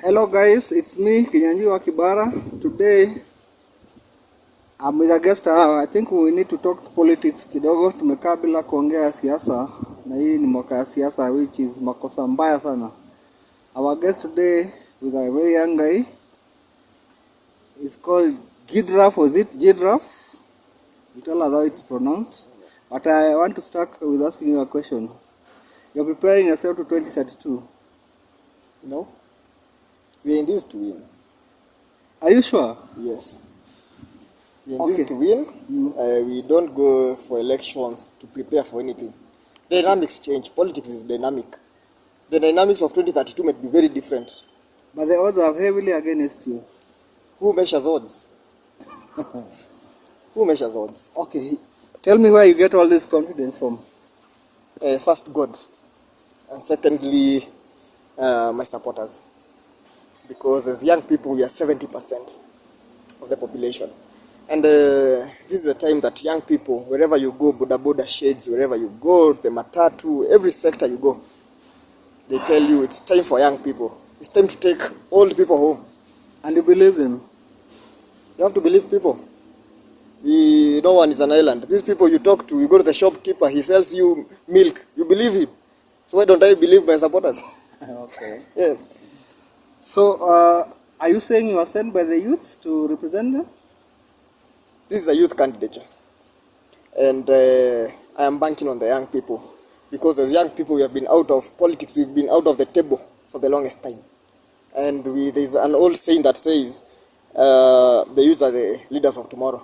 Hello guys, it's me Kinyanjui Kibara. Today I'm with a guest. I think we need to talk politics kidogo. Tumekaa bila kuongea siasa na hii ni mwaka ya siasa, which is makosa mbaya sana. Our guest today with a very young guy is called Gidraph. Was it Gidraph? You tell us how it's pronounced. But I want to start with asking you a question. You're preparing yourself to 2032. No? We're in this to win. Are you sure? Yes. We're in this to win. We don't go for elections to prepare for anything. Dynamics change. Politics is dynamic. The dynamics of 2032 might be very different. But the odds are heavily against you. Who measures odds? Who measures odds? Okay. Tell me where you get all this confidence from. First, God. And secondly, my supporters. Because as young people, we are 70% of the population. And this is a time that young people, wherever you go, boda shades, wherever you go, the matatu, every sector you go, they tell you it's time for young people. It's time to take old people home. And you believe them? You have to believe people. No one is an island. These people you talk to, you go to the shopkeeper, he sells you milk, you believe him. So why don't I believe my supporters? Okay. Yes. So, are you saying you are sent by the youth to represent them? This is a youth candidature. And I am banking on the young people. Because as young people, we have been out of politics, we've been out of the table for the longest time. And there's an old saying that says, the youth are the leaders of tomorrow.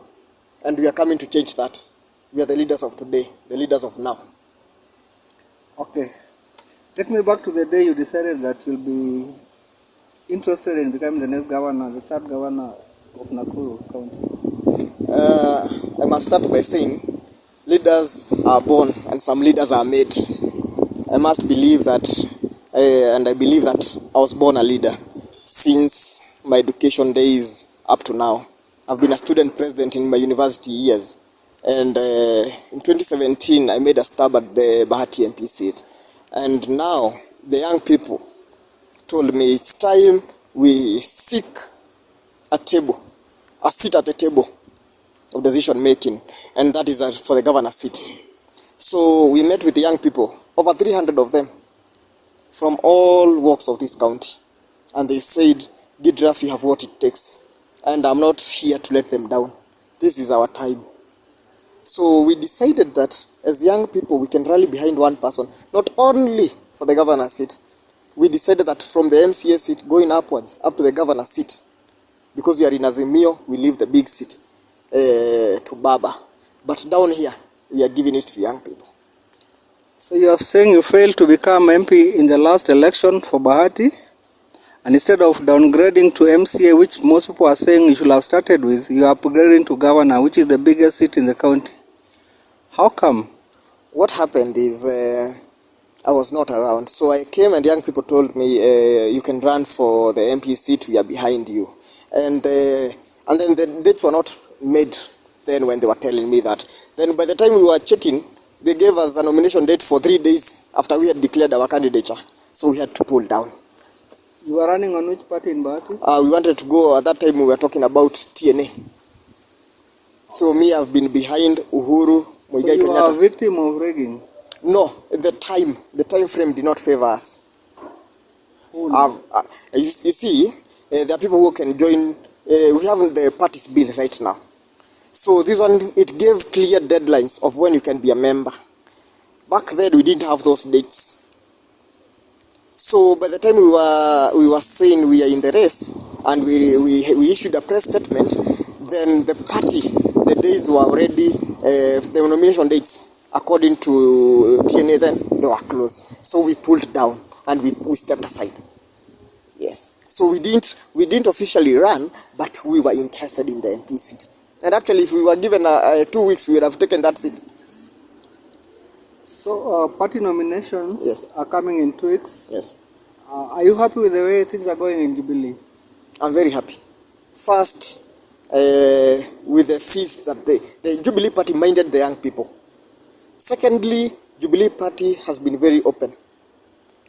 And we are coming to change that. We are the leaders of today, the leaders of now. Okay. Take me back to the day you decided that you'll be interested in becoming the next governor, the third governor of Nakuru County. I must start by saying, leaders are born and some leaders are made. I must believe that, and I believe that I was born a leader since my education days up to now. I've been a student president in my university years. And in 2017, I made a stab at the Bahati MP seat. And now, the young people told me it's time we seek a seat at the table of decision making. And that is for the governor's seat. So we met with the young people, over 300 of them, from all walks of this county. And they said, Gidraph, you have what it takes. And I'm not here to let them down. This is our time. So we decided that as young people, we can rally behind one person, not only for the governor's seat. We decided that from the MCA seat going upwards, up to the governor's seat, because we are in Azimio, we leave the big seat to Baba. But down here, we are giving it to young people. So you are saying you failed to become MP in the last election for Bahati? And instead of downgrading to MCA, which most people are saying you should have started with, you are upgrading to governor, which is the biggest seat in the county. How come? What happened is I was not around. So I came and young people told me, you can run for the MP seat, we are behind you. And then the dates were not made then when they were telling me that. Then by the time we were checking, they gave us a nomination date for 3 days after we had declared our candidature. So we had to pull down. You were running on which party in Bahati? We wanted to go, at that time we were talking about TNA. So me, I've been behind Uhuru, Muigai Kenyatta. So you are a victim of rigging? No, the time frame did not favor us. You see, there are people who can join, we have the party's bill right now. So this one, it gave clear deadlines of when you can be a member. Back then, we didn't have those dates. So by the time we were saying we are in the race and we issued a press statement, then the party, the days were already, the nomination dates according to TNA, then they were closed. So we pulled down and we stepped aside. Yes. So we didn't officially run, but we were interested in the MP seat. And actually, if we were given 2 weeks, we would have taken that seat. So, party nominations yes. are coming in 2 weeks. Yes. Are you happy with the way things are going in Jubilee? I'm very happy. First, with the fees that the Jubilee Party minded the young people. Secondly, Jubilee Party has been very open.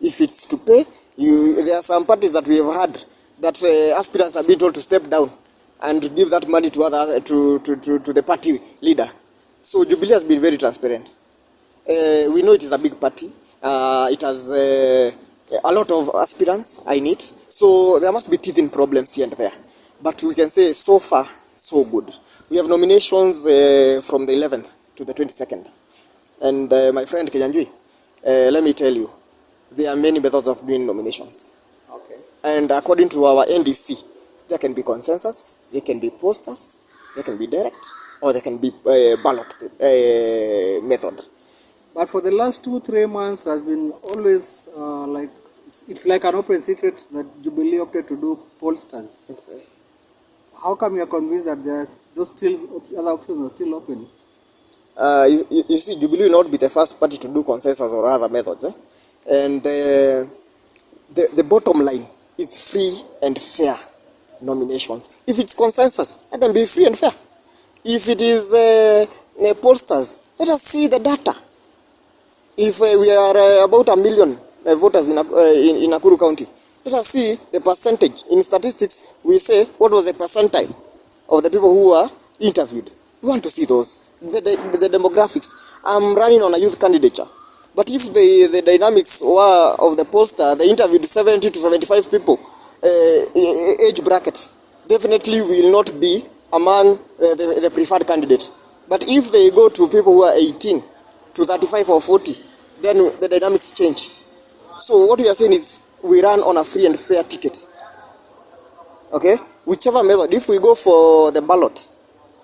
If it's to pay, there are some parties that we have had that aspirants are being told to step down and to give that money to other to the party leader. So Jubilee has been very transparent. We know it is a big party. It has a lot of aspirants in it. So there must be teething problems here and there. But we can say so far, so good. We have nominations from the 11th to the 22nd. And my friend Kenyanjui, let me tell you, there are many methods of doing nominations. Okay. And according to our NDC, there can be consensus, there can be posters, there can be direct, or there can be ballot method. But for the last 2-3 months has been always like, it's like an open secret that Jubilee opted to do pollsters. Okay. How come you are convinced that there's those still other options are still open? You see, Jubilee will not be the first party to do consensus or other methods. And the bottom line is free and fair nominations. If it's consensus, it can be free and fair. If it is pollsters, let us see the data. If we are about 1 million voters in Nakuru County, let us see the percentage. In statistics, we say what was the percentile of the people who were interviewed. We want to see those. The demographics. I'm running on a youth candidature. But if the dynamics were of the pollster, they interviewed 70 to 75 people, age bracket, definitely will not be among the preferred candidates. But if they go to people who are 18 to 35 or 40, then the dynamics change. So what we are saying is we run on a free and fair ticket. Okay? Whichever method, if we go for the ballot,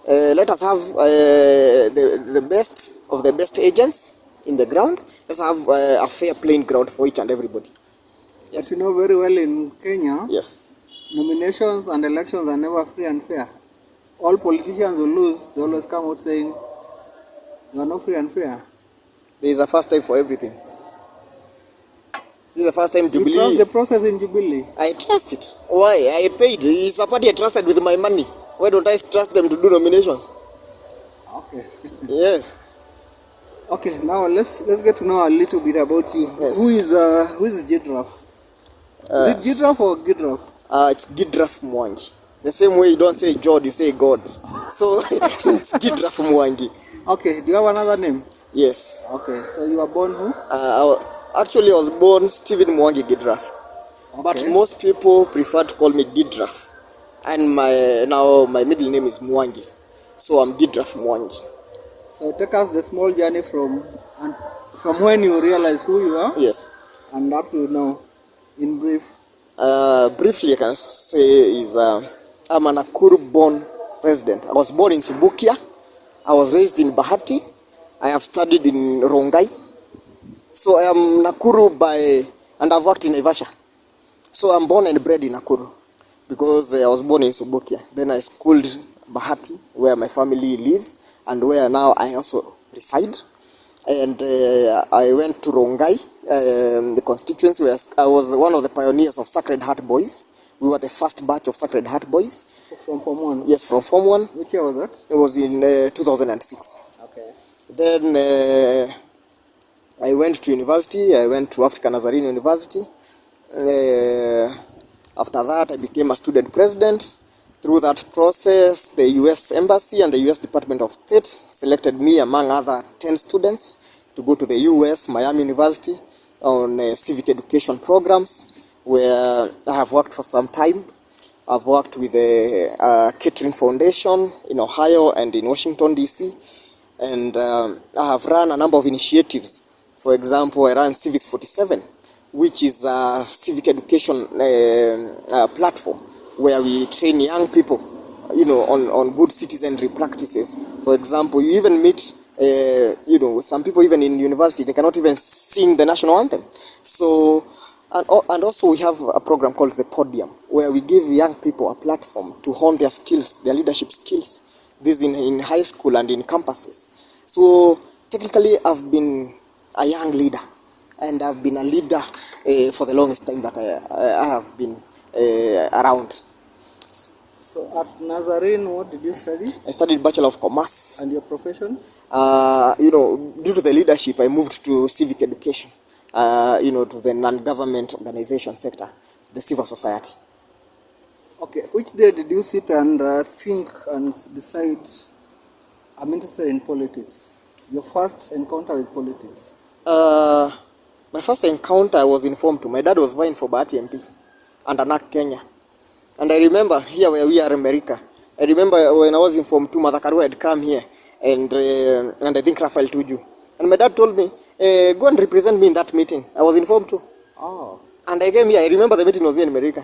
let us have the best of the best agents in the ground. Let's have a fair playing ground for each and everybody. Yes. As you know very well, in Kenya, yes, nominations and elections are never free and fair. All politicians will lose. They always come out saying they are not free and fair. There is a first time for everything. This is the first time Jubilee. You trust the process in Jubilee? I trust it. Why? I paid. It's a party I trusted with my money. Why don't I trust them to do nominations? Okay. Yes. Okay, now let's get to know a little bit about you. Yes. Who is Gidraph? Is it Gidraph or Gidraph? It's Gidraph Mwangi. The same way you don't say God, you say God. So it's Gidraph Mwangi. Okay, do you have another name? Yes. Okay, so you were born who? Actually, I was born Stephen Mwangi Gidraph. Okay. But most people prefer to call me Gidraph. And my middle name is Mwangi. So I'm Gidraph Mwangi. So take us the small journey from when you realize who you are. Yes. And up to now, in brief. Briefly, I can say is I'm a Nakuru-born resident. I was born in Subukia. I was raised in Bahati. I have studied in Rongai. So I am Nakuru and I've worked in Naivasha. So I'm born and bred in Nakuru because I was born in Subukia. Then I schooled Bahati, where my family lives and where now I also reside. And I went to Rongai, the constituency where I was one of the pioneers of Sacred Heart Boys. We were the first batch of Sacred Heart Boys. From Form 1? Yes, from Form 1. Which year was that? It was in 2006. Okay. Then I went to university. I went to African Nazarene University. After that, I became a student president. Through that process, the U.S. Embassy and the U.S. Department of State selected me, among other 10 students, to go to the U.S. Miami University on civic education programs, where I have worked for some time. I've worked with the Catering Foundation in Ohio and in Washington, D.C., and I have run a number of initiatives. For example, I ran Civics 47, which is a civic education platform where we train young people, on good citizenry practices. For example, you even meet, some people even in university, they cannot even sing the national anthem. So, and also we have a program called the Podium, where we give young people a platform to hone their skills, their leadership skills. This in high school and in campuses. So, technically, I've been a young leader, and I've been a leader for the longest time that I have been around. So at Nazarene, what did you study? I studied Bachelor of Commerce. And your profession? Due to the leadership, I moved to civic education, to the non-government organization sector, the civil society. Okay, which day did you sit and think and decide I'm interested in politics? Your first encounter with politics? My first encounter, I was informed to. My dad was vying for Bahati MP and Anak Kenya. And I remember here where we are in America. I remember when I was informed to, Nakuru had come here and I think Rafael Tuju. And my dad told me, go and represent me in that meeting. I was informed too. Oh. And I came here. I remember the meeting was here in America.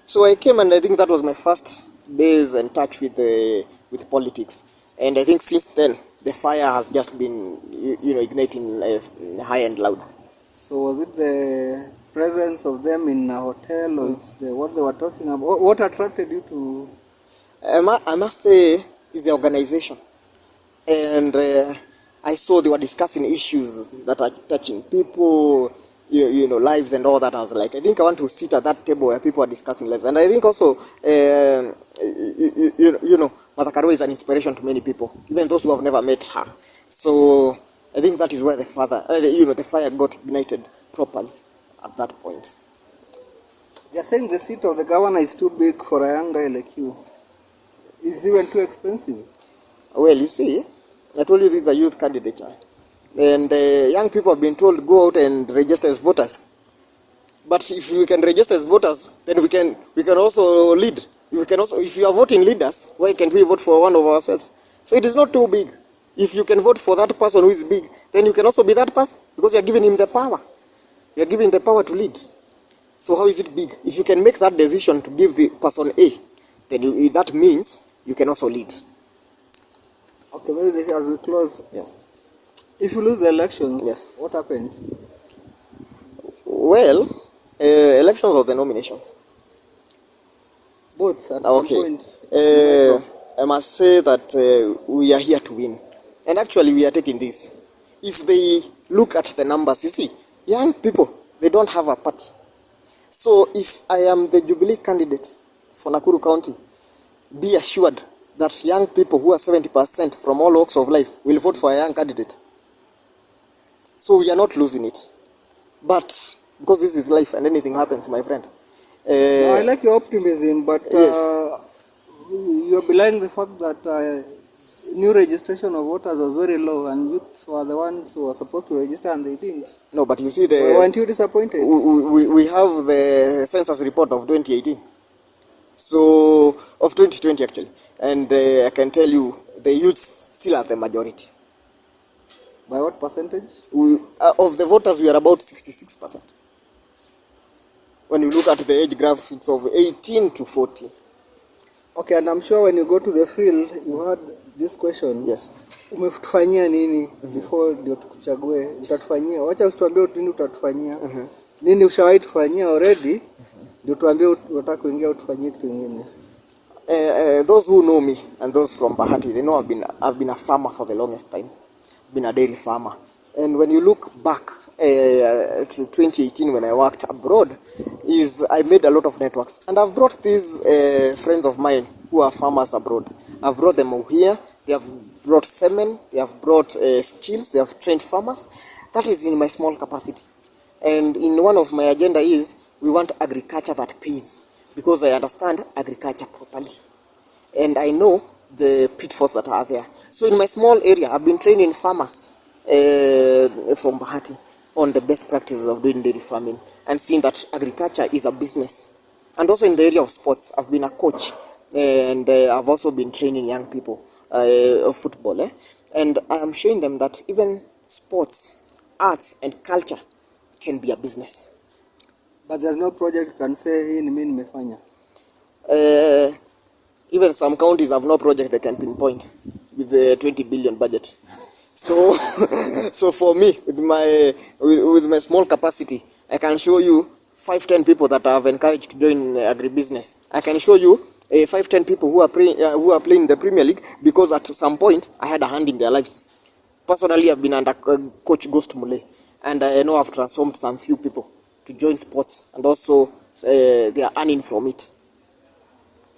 So I came and I think that was my first base and touch with politics. And I think since then, the fire has just been, igniting high and loud. So was it the presence of them in a hotel, or it's what they were talking about? What attracted you to? I must say, it's the organization. And I saw they were discussing issues that are touching people, lives and all that. I was like, I think I want to sit at that table where people are discussing lives. And I think also, Mother Karua is an inspiration to many people, even those who have never met her. So I think that is where the fire got ignited properly at that point. They're saying the seat of the governor is too big for a young guy like you. Is even too expensive? Well, you see, I told you this is a youth candidature. And young people have been told go out and register as voters. But if we can register as voters, then we can also lead. We can also, if you are voting leaders, why can't we vote for one of ourselves? So it is not too big. If you can vote for that person who is big, then you can also be that person, because you are giving him the power. You are giving the power to lead. So how is it big? If you can make that decision to give the person A, then that means you can also lead. Okay, maybe as we close. Yes. If you lose the elections, yes, what happens? Well, elections or the nominations? Both at some point. I must say that we are here to win. And actually we are taking this. If they look at the numbers, you see, young people, they don't have a party. So if I am the Jubilee candidate for Nakuru County, be assured that young people who are 70% from all walks of life will vote for a young candidate. So we are not losing it. But because this is life and anything happens, my friend. I like your optimism, but yes, you're belying the fact that new registration of voters was very low, and youths were the ones who were supposed to register and they didn't. No, but you see, weren't you disappointed? We have the census report of 2018. So, of 2020 actually. And I can tell you, the youths still are the majority. By what percentage? Of the voters, we are about 66%. When you look at the age graph, it's of 18 to 40. Okay, and I'm sure when you go to the field, you heard this question. Yes. Umetufanyia nini before ndio tukuchague? Utatufanyia. Wacha usituambie nini utatufanyia. Nini ushawahi tufanyia already? Ndio tuambie unataka kuingia utufanyie kitu kingine. Those who know me and those from Bahati, they know I've been a farmer for the longest time. Been a dairy farmer. And when you look back to 2018 when I worked abroad, I made a lot of networks. And I've brought these friends of mine who are farmers abroad. I've brought them here. They have brought semen. They have brought skills. They have trained farmers. That is in my small capacity. And in one of my agenda is we want agriculture that pays, because I understand agriculture properly. And I know the pitfalls that are there. So in my small area, I've been training farmers from Bahati on the best practices of doing dairy farming and seeing that agriculture is a business. And also in the area of sports, I've been a coach, and I've also been training young people of football. And I'm showing them that even sports, arts and culture can be a business. But there's no project you can say hii ni mimi nimefanya. Even some counties have no project they can pinpoint with the 20 billion budget. So, so for me, with my small capacity, I can show you 5-10 people that I have encouraged to join agribusiness. I can show you 5-10 people who are playing in the Premier League because at some point I had a hand in their lives. Personally, I've been under Coach Ghost Mule, and I know I've transformed some few people to join sports, and also they are earning from it.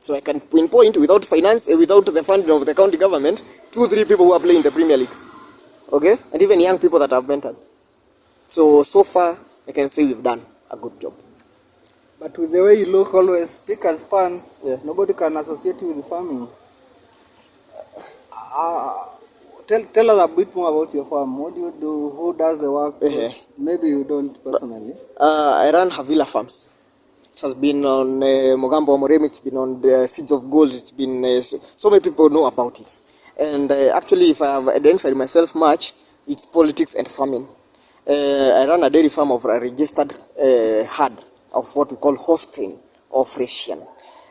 So I can pinpoint without the funding of the county government, 2-3 people who are playing in the Premier League. Okay? And even young people that I've mentored. So far, I can say we've done a good job. But with the way you look, always spick and span, Yeah. nobody can associate you with farming. Uh, tell us a bit more about your farm. What do you do? Who does the work? Yeah. Maybe you don't personally. I run Havila Farms. It has been on Mogambo Moremi, it's been on the Seeds of Gold, it's been, so many people know about it. And actually, if I have identified myself much, it's politics and farming. I run a dairy farm of a registered herd of what we call Holstein or Frisian.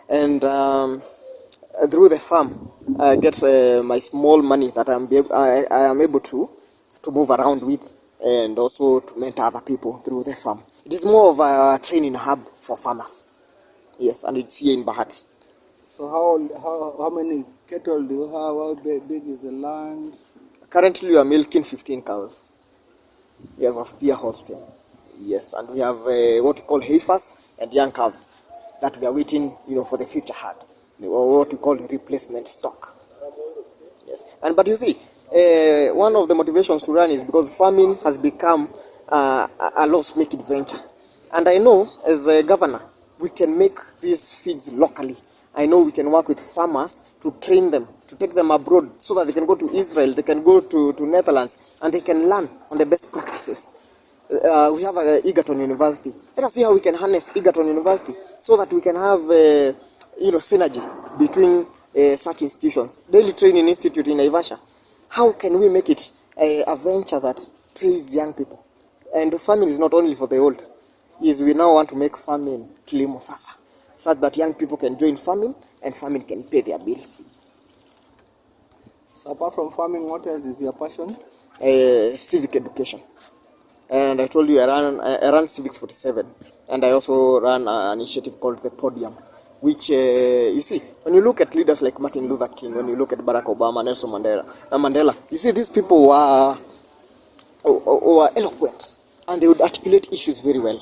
And through the farm, I get my small money that I am able to move around with and also to mentor other people through the farm. It is more of a training hub for farmers. Yes, and it's here in Bahati. So how many cattle do you have? How big is the land? Currently, we are milking 15 cows. Yes, of pure Holstein. Yes, and we have what we call heifers and young calves that we are waiting, for the future herd, or what we call replacement stock. Yes, but you see, one of the motivations to run is because farming has become a loss-making venture, and I know as a governor we can make these feeds locally. I know we can work with farmers to train them, to take them abroad so that they can go to Israel, they can go to Netherlands, and they can learn on the best practices. We have Egerton University. Let us see how we can harness Egerton University so that we can have, synergy between such institutions. Daily Training Institute in Naivasha. How can we make it a venture that pays young people? And farming is not only for the old. Is we now want to make farming kilimo sasa, such that young people can join farming and farming can pay their bills. So apart from farming, what else is your passion? Civic education. And I told you I run Civics 47, and I also run an initiative called the Podium, which you see, when you look at leaders like Martin Luther King, when you look at Barack Obama, Nelson Mandela, you see these people were eloquent, and they would articulate issues very well.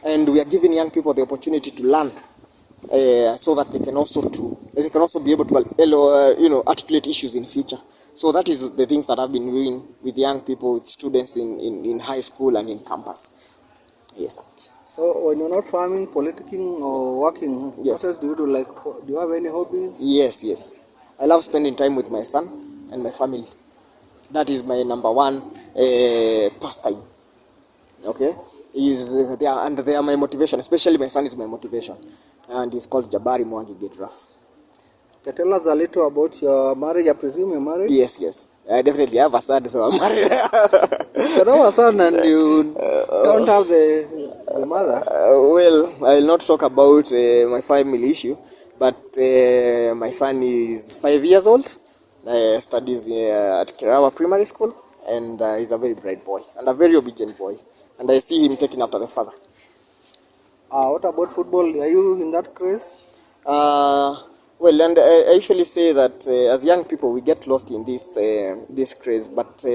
And we are giving young people the opportunity to learn, so that they can also be able to articulate issues in future. So that is the things that I've been doing with young people, with students in high school and in campus. Yes. So when you're not farming, politicking, or working, Yes. what else do you do? Like, do you have any hobbies? Yes. I love spending time with my son and my family. That is my number one pastime. Okay? They are my motivation, especially my son is my motivation. And he's called Gidraph Mwangi Gidraph. Can you tell us a little about your marriage? I presume you're married? Yes. I definitely have a son, so I'm married. You don't have a son and you don't have the mother. Well, I'll not talk about my family issue, but my son is 5 years old, studies at Kirawa Primary School, and he's a very bright boy and a very obedient boy. And I see him taking after the father. What about football? Are you in that craze? Well, and I usually say that as young people we get lost in this craze, but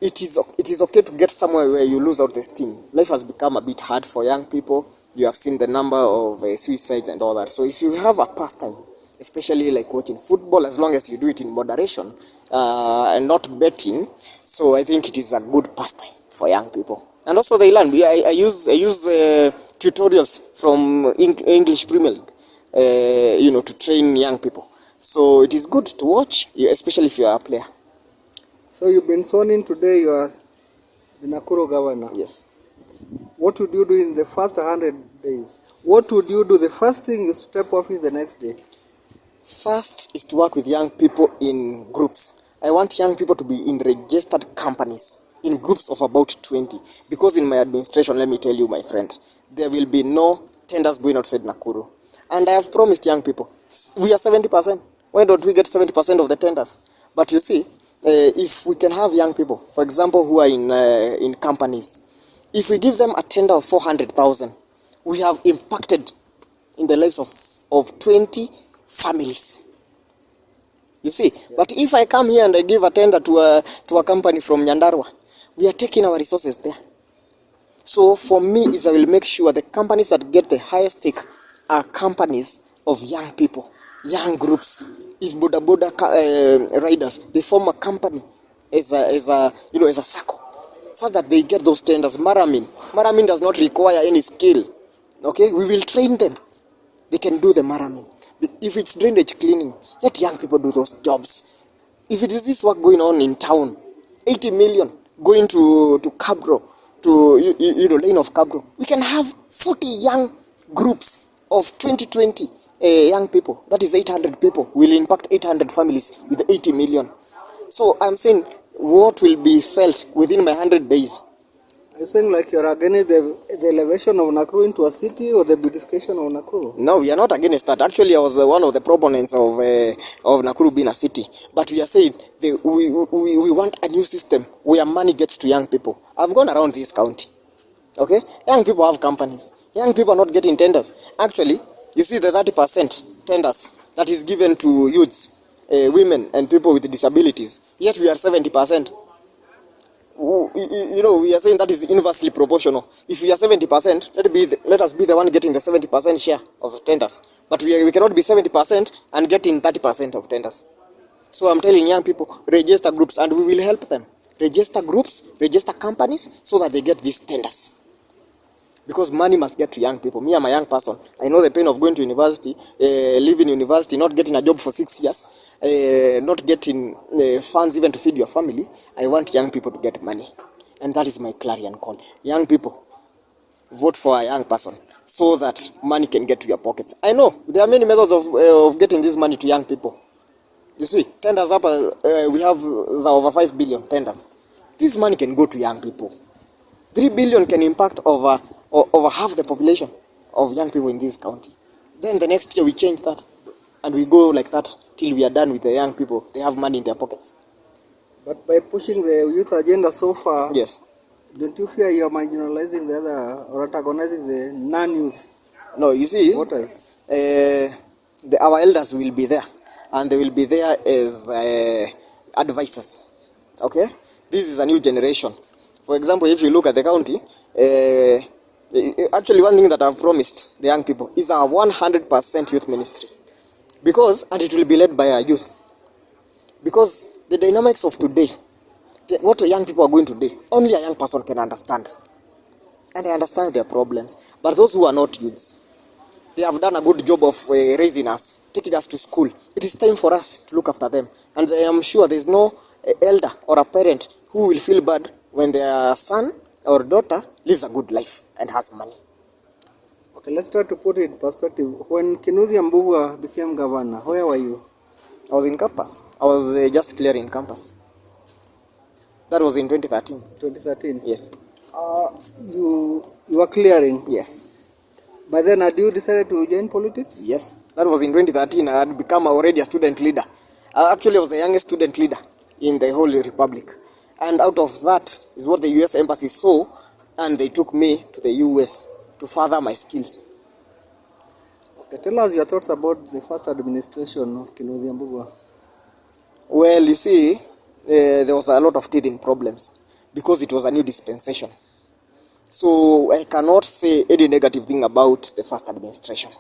it is okay to get somewhere where you lose out the steam. Life has become a bit hard for young people. You have seen the number of suicides and all that. So if you have a pastime, especially like watching football, as long as you do it in moderation and not betting, so I think it is a good pastime for young people. And also they learn. I use tutorials from English Premier League, to train young people. So it is good to watch, especially if you are a player. So you've been sworn in today. You are the Nakuru governor. Yes. What would you do in the first 100 days? What would you do the first thing you step office the next day? First is to work with young people in groups. I want young people to be in registered companies, in groups of about 20. Because in my administration, let me tell you, my friend, there will be no tenders going outside Nakuru. And I have promised young people, we are 70%. Why don't we get 70% of the tenders? But you see, if we can have young people, for example, who are in companies, if we give them a tender of 400,000, we have impacted in the lives of 20 families. You see, yeah. But if I come here and I give a tender to a company from Nyandarua, we are taking our resources there. So for me, is I will make sure the companies that get the highest stake are companies of young people, young groups. If Boda riders, they form a company as a circle, so that they get those tenders. Maramin does not require any skill. Okay, we will train them. They can do the marathon. If it's drainage cleaning, let young people do those jobs. If it is this work going on in town, 80 million going to Cabro, to lane of Cabro, we can have 40 young groups of 20 young people. That is 800 people. Will impact 800 families with 80 million. So I'm saying what will be felt within my 100 days. Are you saying like you're against the elevation of Nakuru into a city or the beautification of Nakuru? No, we are not against that. Actually, I was one of the proponents of Nakuru being a city. But we are saying we want a new system where money gets to young people. I've gone around this county. Okay? Young people have companies. Young people are not getting tenders. Actually, you see the 30% tenders that is given to youths, women and people with disabilities. Yet we are 70%. We are saying that is inversely proportional. If we are 70%, let us be the one getting the 70% share of tenders. But we cannot be 70% and getting 30% of tenders. So I'm telling young people, register groups and we will help them. Register groups, register companies so that they get these tenders. Because money must get to young people. Me, I'm a young person. I know the pain of going to university, living in university, not getting a job for 6 years, not getting funds even to feed your family. I want young people to get money. And that is my clarion call. Young people, vote for a young person so that money can get to your pockets. I know there are many methods of getting this money to young people. You see, tenders up, we have over 5 billion tenders. This money can go to young people. 3 billion can impact over half the population of young people in this county. Then the next year we change that and we go like that till we are done with the young people. They have money in their pockets. But by pushing the youth agenda so far, yes, don't you fear you're marginalizing the other or antagonizing the non-youth? No, you see, voters? Our elders will be there and they will be there as advisors. Okay, this is a new generation. For example, if you look at the county, actually one thing that I've promised the young people is a 100% youth ministry. And it will be led by our youth. Because the dynamics of today, what the young people are going today, only a young person can understand. And I understand their problems. But those who are not youths, they have done a good job of raising us, taking us to school. It is time for us to look after them. And I am sure there is no elder or a parent who will feel bad when their son or daughter lives a good life and has money. Okay, let's try to put it in perspective. When Kinuthia Mbugua became governor, where were you? I was in campus. I was just clearing campus. That was in 2013. 2013? Yes. You were clearing? Yes. By then, had you decided to join politics? Yes. That was in 2013. I had become already a student leader. Actually, I was the youngest student leader in the whole republic. And out of that is what the US embassy saw, and they took me to the US to further my skills. Okay, tell us your thoughts about the first administration of Kinuthia Mbugua. Well, you see, there was a lot of teething problems because it was a new dispensation. So I cannot say any negative thing about the first administration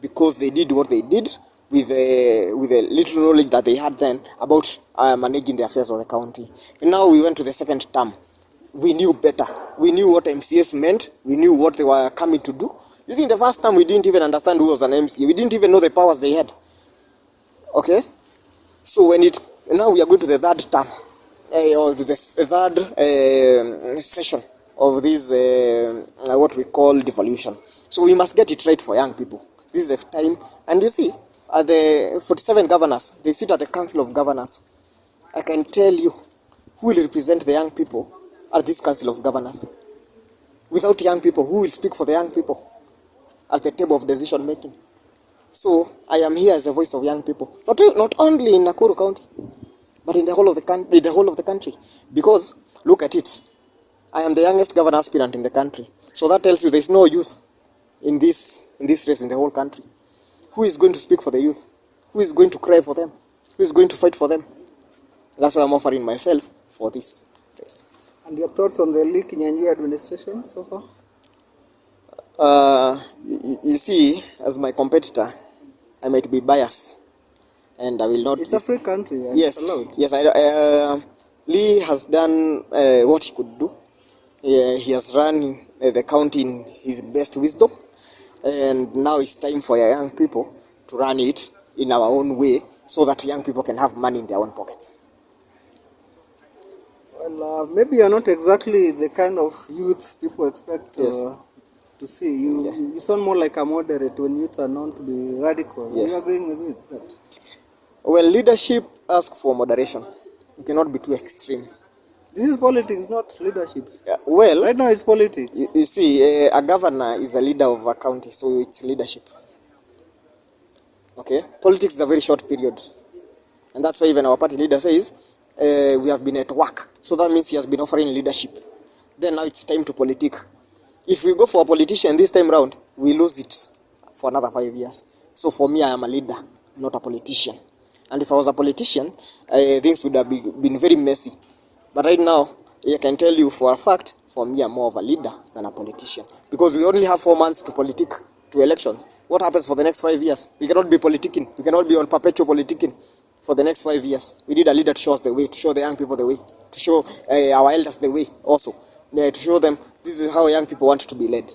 because they did what they did with a little knowledge that they had then about managing the affairs of the county. And now we went to the second term. We knew better. We knew what MCAs meant. We knew what they were coming to do. You see, in the first term, we didn't even understand who was an MCA. We didn't even know the powers they had. Okay? So now we are going to the third term, or to the third session of this, what we call devolution. So we must get it right for young people. This is the time. And you see, the 47 governors, they sit at the Council of Governors. I can tell you who will represent the young people at this Council of Governors. Without young people, who will speak for the young people at the table of decision making? So I am here as a voice of young people, not only in Nakuru County, but in the whole of the country. Because look at it, I am the youngest governor aspirant in the country. So that tells you there is no youth in this race in the whole country. Who is going to speak for the youth? Who is going to cry for them? Who is going to fight for them? That's why I'm offering myself for this race. And your thoughts on the Lee Kinyanjui administration so far? You see, as my competitor, I might be biased, and I will not. It's a free country. Yes, yes. Lee has done what he could do. He has run the county in his best wisdom. and now it's time for your young people to run it in our own way so that young people can have money in their own pockets. Well, maybe you're not exactly the kind of youth people expect Yes. to see. You sound more like a moderate when youth are known to be radical. Yes. Are you agreeing with me with that? Well, leadership asks for moderation. You cannot be too extreme. This is politics, not leadership. Well, Right now it's politics. you see, a governor is a leader of a county, so it's leadership. Okay? Politics is a very short period. And that's why even our party leader says, we have been at work. So that means he has been offering leadership. Then now it's time to politic. If we go for a politician this time round, we lose it for another 5 years. So for me, I am a leader, not a politician. And if I was a politician, things would have been very messy. But right now, I can tell you for a fact, for me, I'm more of a leader than a politician. Because we only have 4 months to politic, to elections. What happens for the next 5 years? We cannot be politicking. We cannot be on perpetual politicking for the next 5 years. We need a leader to show us the way, to show the young people the way, to show our elders the way also. To show them this is how young people want to be led.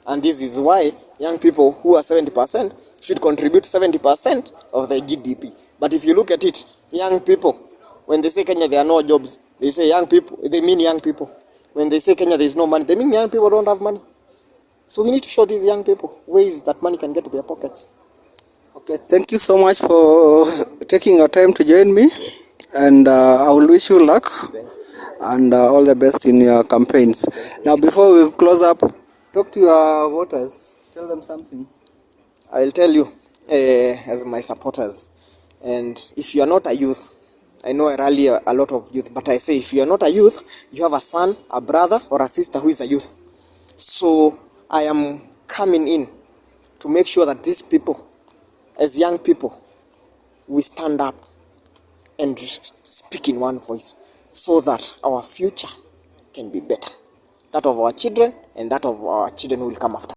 And this is why young people who are 70% should contribute 70% of the GDP. But if you look at it, young people, when they say Kenya there are no jobs, they say young people, they mean young people. When they say Kenya there is no money, they mean young people don't have money. So we need to show these young people ways that money can get to their pockets. Okay, thank you so much for taking your time to join me. And I will wish you luck and all the best in your campaigns. Now, before we close up, talk to your voters. Tell them something. I will tell you, as my supporters, and if you are not a youth, I know I rally a lot of youth, but I say if you are not a youth, you have a son, a brother, or a sister who is a youth. So I am coming in to make sure that these people, as young people, we stand up and speak in one voice so that our future can be better. That of our children and that of our children who will come after.